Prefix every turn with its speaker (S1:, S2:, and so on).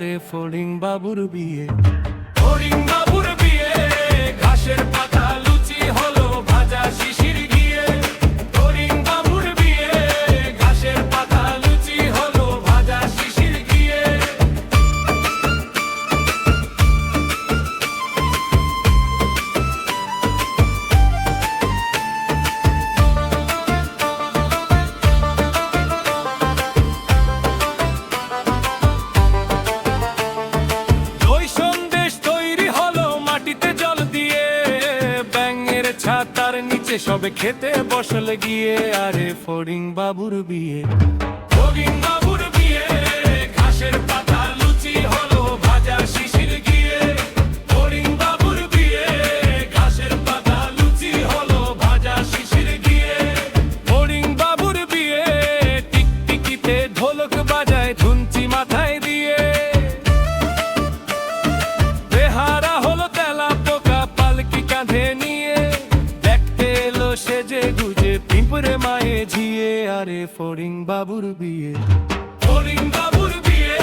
S1: আরে ফড়িং বাবুর বিয়ে। ফড়িং বাবুর বিয়ে, ঘাসের পাতা লুচি হলো ভাজা শিশির গিয়ে। ফড়িং বাবুর বিয়ে, ঘাসের পাতা লুচি হলো ভাজা শিশির গিয়ে। ছাতার নিচে সবে খেতে বসলে গিয়ে। আরে ফড়িং বাবুর বিয়ে। ফড়িং বাবুর বিয়ে, ঘাসের পাতা লুচি হলো ভাজা শিশির গিয়ে। ফড়িং বাবুর বিয়ে, ঘাসের পাতা লুচি হলো ভাজা শিশির গিয়ে। ফড়িং বাবুর বিয়ে, টিকটিকিতে ঢোলক বাজায় ধুনচি মাথায় দিয়ে। বেহারা হলো তেলা পোকা পালকি কাঁধে নিয়ে। সেজে গুজে পিঁপড়ে মায়ে ঝিয়ে। আরে ফড়িং বাবুর বিয়ে। ফড়িং বাবুর বিয়ে,